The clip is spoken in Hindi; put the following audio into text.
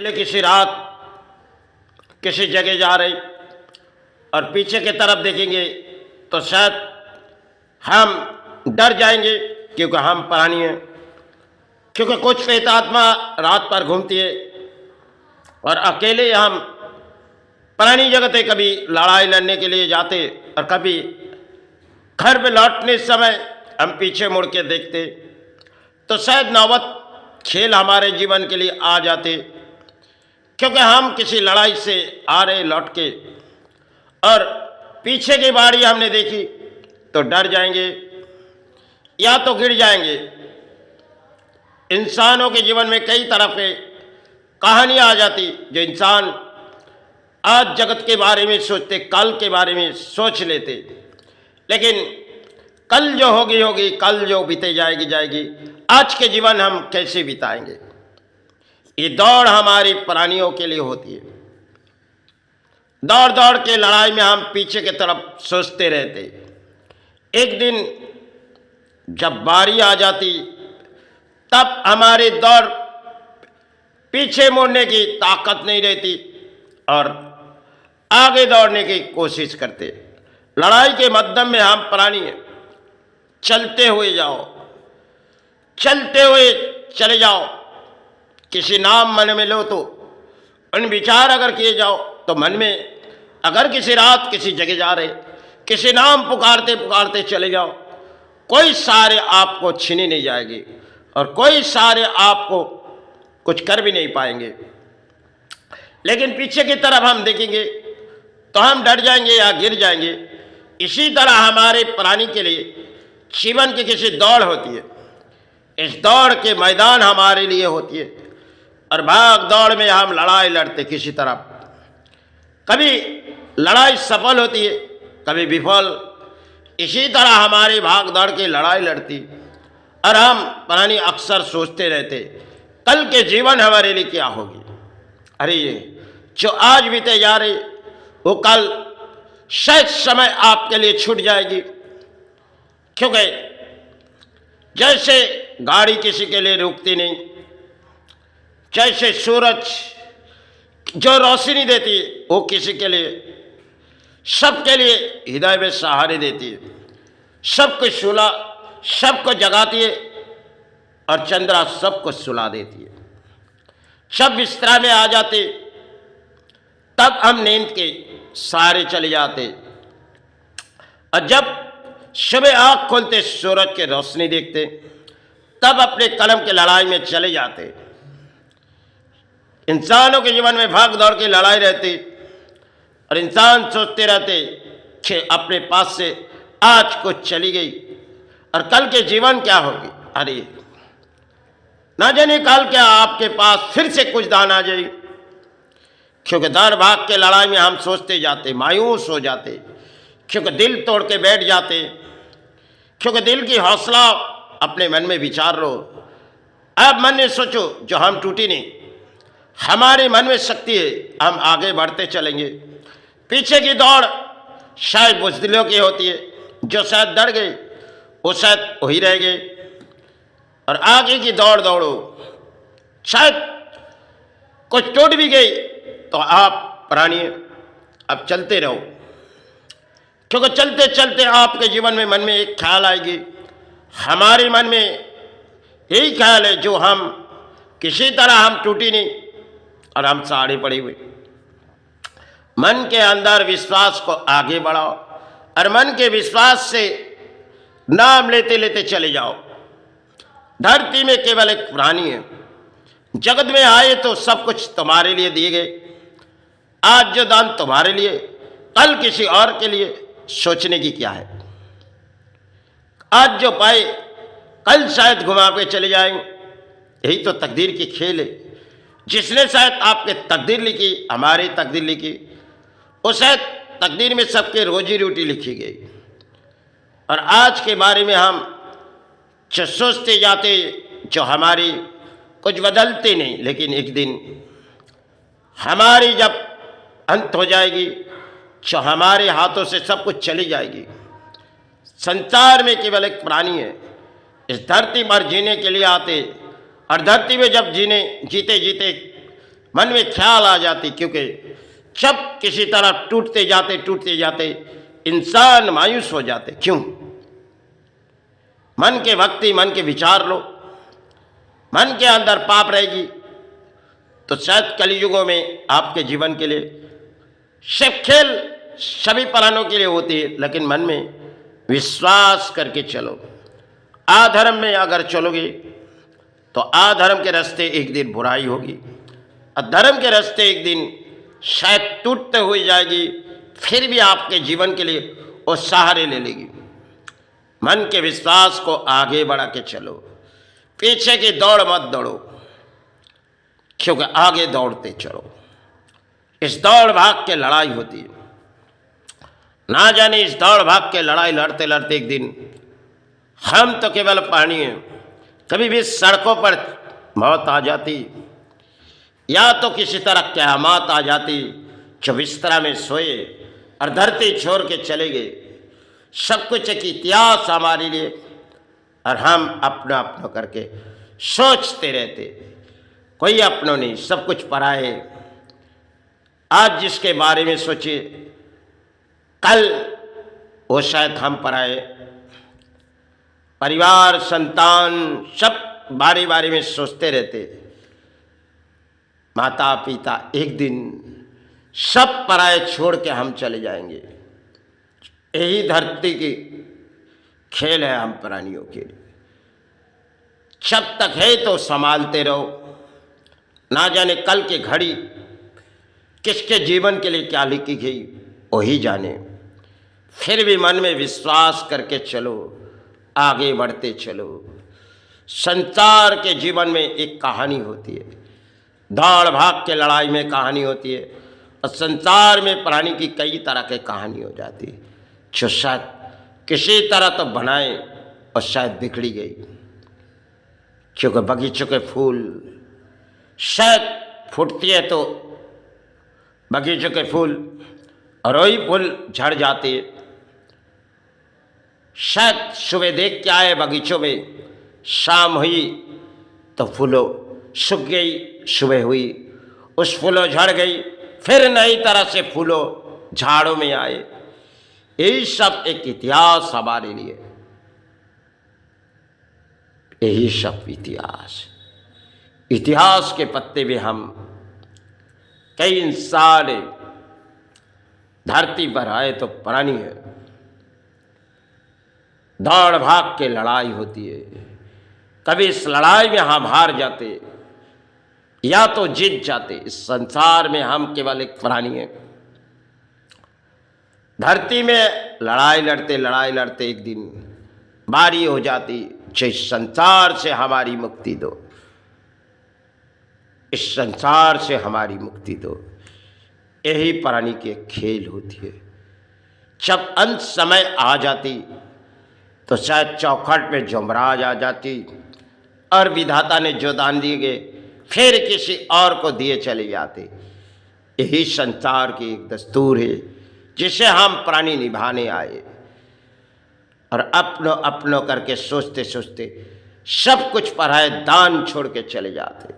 ले किसी रात किसी जगह जा रही और पीछे की तरफ देखेंगे तो शायद हम डर जाएंगे, क्योंकि हम प्राणी हैं। क्योंकि कुछ प्रेतात्मा रात पर घूमती है और अकेले हम प्राणी जगत है, कभी लड़ाई लड़ने के लिए जाते और कभी घर में लौटने समय हम पीछे मुड़ के देखते, तो शायद नौबत खेल हमारे जीवन के लिए आ जाते। क्योंकि हम किसी लड़ाई से आ रहे लौट के और पीछे की बाड़ी हमने देखी तो डर जाएंगे या तो गिर जाएंगे। इंसानों के जीवन में कई तरह के कहानियाँ आ जाती, जो इंसान आज जगत के बारे में सोचते, कल के बारे में सोच लेते, लेकिन कल जो होगी होगी, कल जो बीते जाएगी जाएगी, आज के जीवन हम कैसे बिताएंगे। ये दौड़ हमारी प्राणियों के लिए होती है। दौड़ दौड़ के लड़ाई में हम पीछे की तरफ सोचते रहते। एक दिन जब बारी आ जाती तब हमारी दौड़ पीछे मुड़ने की ताकत नहीं रहती और आगे दौड़ने की कोशिश करते। लड़ाई के मध्यम में हम प्राणी हैं। चलते हुए जाओ, चलते हुए चले जाओ। किसी नाम मन में लो तो उन विचार अगर किए जाओ तो मन में, अगर किसी रात किसी जगह जा रहे, किसी नाम पुकारते पुकारते चले जाओ, कोई सारे आपको छीनी नहीं जाएगी और कोई सारे आपको कुछ कर भी नहीं पाएंगे। लेकिन पीछे की तरफ हम देखेंगे तो हम डर जाएंगे या गिर जाएंगे। इसी तरह हमारे प्राणी के लिए जीवन की किसी दौड़ होती है। इस दौड़ के मैदान हमारे लिए होती है और भाग दौड़ में हम लड़ाई लड़ते किसी तरफ। कभी लड़ाई सफल होती है, कभी विफल। इसी तरह हमारी भाग दौड़ की लड़ाई लड़ती और हम प्राणी अक्सर सोचते रहते, कल के जीवन हमारे लिए क्या होगी। अरे ये जो आज बीते जा रही वो कल शायद समय आपके लिए छूट जाएगी। क्योंकि जैसे गाड़ी किसी के लिए रुकती नहीं, जैसे सूरज जो रोशनी देती है वो किसी के लिए, सबके लिए हृदय में सहारे देती है, सबको जगाती है और चंद्रा सबको सुला देती है। सब बिस्तरा में आ जाते तब हम नींद के सहारे चले जाते और जब सुबह आँख खोलते सूरज के रोशनी देखते तब अपने कलम की लड़ाई में चले जाते। इंसानों के जीवन में भाग दौड़ की लड़ाई रहती और इंसान सोचते रहते कि अपने पास से आज कुछ चली गई और कल के जीवन क्या होगी। अरे ना जाने कल क्या आपके पास फिर से कुछ दान आ जाए। क्योंकि दौड़ भाग के लड़ाई में हम सोचते जाते, मायूस हो जाते, क्योंकि दिल तोड़ के बैठ जाते। क्योंकि दिल की हौसला अपने मन में विचार लो। अब मन में सोचो जो हम टूटी नहीं, हमारे मन में शक्ति है, हम आगे बढ़ते चलेंगे। पीछे की दौड़ शायद बुज़दिलों की होती है, जो शायद डर गए वो शायद वही रह गए। और आगे की दौड़ दौड़ो, शायद कुछ टूट भी गई तो आप प्राणी अब चलते रहो। क्योंकि चलते चलते आपके जीवन में मन में एक ख्याल आएगी, हमारे मन में यही ख्याल है जो हम किसी तरह हम टूटी नहीं और हम सहारे पड़े हुए। मन के अंदर विश्वास को आगे बढ़ाओ और मन के विश्वास से नाम लेते लेते चले जाओ। धरती में केवल एक प्राणी है, जगत में आए तो सब कुछ तुम्हारे लिए दिए गए। आज जो दान तुम्हारे लिए, कल किसी और के लिए सोचने की क्या है। आज जो पाए कल शायद घुमा के चले जाएंगे। यही तो तकदीर की खेल है। जिसने शायद आपके तकदीर लिखी, हमारी तकदीर लिखी, वो शायद तकदीर में सबके रोजी रोटी लिखी गई। और आज के बारे में हम जो सोचते जाते, जो हमारी कुछ बदलते नहीं, लेकिन एक दिन हमारी जब अंत हो जाएगी, जो हमारे हाथों से सब कुछ चली जाएगी। संसार में केवल एक प्राणी है, इस धरती पर जीने के लिए आते और धरती में जब जीते जीते मन में ख्याल आ जाती, क्योंकि जब किसी तरह टूटते जाते इंसान मायूस हो जाते। क्यों? मन के भक्ति, मन के विचार लो, मन के अंदर पाप रहेगी तो शायद कलयुगों में आपके जीवन के लिए सिर्फ खेल सभी प्राणों के लिए होती है, लेकिन मन में विश्वास करके चलो। अधर्म में अगर चलोगे तो अधर्म के रास्ते एक दिन बुराई होगी, अधर्म के रास्ते एक दिन शायद टूटते हुए जाएगी, फिर भी आपके जीवन के लिए वो सहारे ले लेगी। मन के विश्वास को आगे बढ़ा के चलो, पीछे की दौड़ मत दौड़ो, क्योंकि आगे दौड़ते चलो। इस दौड़ भाग के लड़ाई होती है, ना जाने इस दौड़ भाग के लड़ाई लड़ते लड़ते एक दिन हम तो केवल पानी हैं, कभी भी सड़कों पर मौत आ जाती, या तो किसी तरह क़यामत आ जाती। जो बिस्तरा में सोए और धरती छोड़ के चले गए, सब कुछ एक इतिहास हमारे लिए, और हम अपना अपना करके सोचते रहते, कोई अपनों नहीं, सब कुछ पराए। आज जिसके बारे में सोचिए, कल वो शायद हम पराए। परिवार, संतान, सब बारे बारे में सोचते रहते, माता पिता, एक दिन सब पराए छोड़ के हम चले जाएंगे। यही धरती की खेल है हम प्राणियों के लिए। जब तक है तो संभालते रहो, ना जाने कल की घड़ी किसके जीवन के लिए क्या लिखी गई वही जाने। फिर भी मन में विश्वास करके चलो, आगे बढ़ते चलो। संसार के जीवन में एक कहानी होती है, दौड़ भाग के लड़ाई में कहानी होती है, और संसार में प्राणी की कई तरह की कहानी हो जाती है, जो शायद किसी तरह तो बनाए और शायद बिगड़ी गई। क्योंकि बगीचों के फूल शायद फूटती है तो बगीचों के फूल, और वही फूल झड़ जाते हैं। शायद सुबह देख के आए बगीचों में, शाम हुई तो फूलों सूख गई, सुबह हुई उस फूलों झड़ गई, फिर नई तरह से फूलों झाड़ों में आए। यही सब एक इतिहास हमारे लिए, यही सब इतिहास के पत्ते में हम कई इंसान धरती पर आए तो प्राणी है। दौड़ भाग के लड़ाई होती है, कभी इस लड़ाई में हम हार जाते या तो जीत जाते। इस संसार में हम केवल एक प्राणी हैं। धरती में लड़ाई लड़ते एक दिन बारी हो जाती, इस संसार से हमारी मुक्ति दो, इस संसार से हमारी मुक्ति दो। यही प्राणी की खेल होती है। जब अंत समय आ जाती तो शायद चौखट में जमराज आ जाती, और विधाता ने जो दान दिए गए फिर किसी और को दिए चले जाते। यही संसार की एक दस्तूर है जिसे हम प्राणी निभाने आए, और अपनों करके सोचते सोचते सब कुछ पराए दान छोड़ के चले जाते।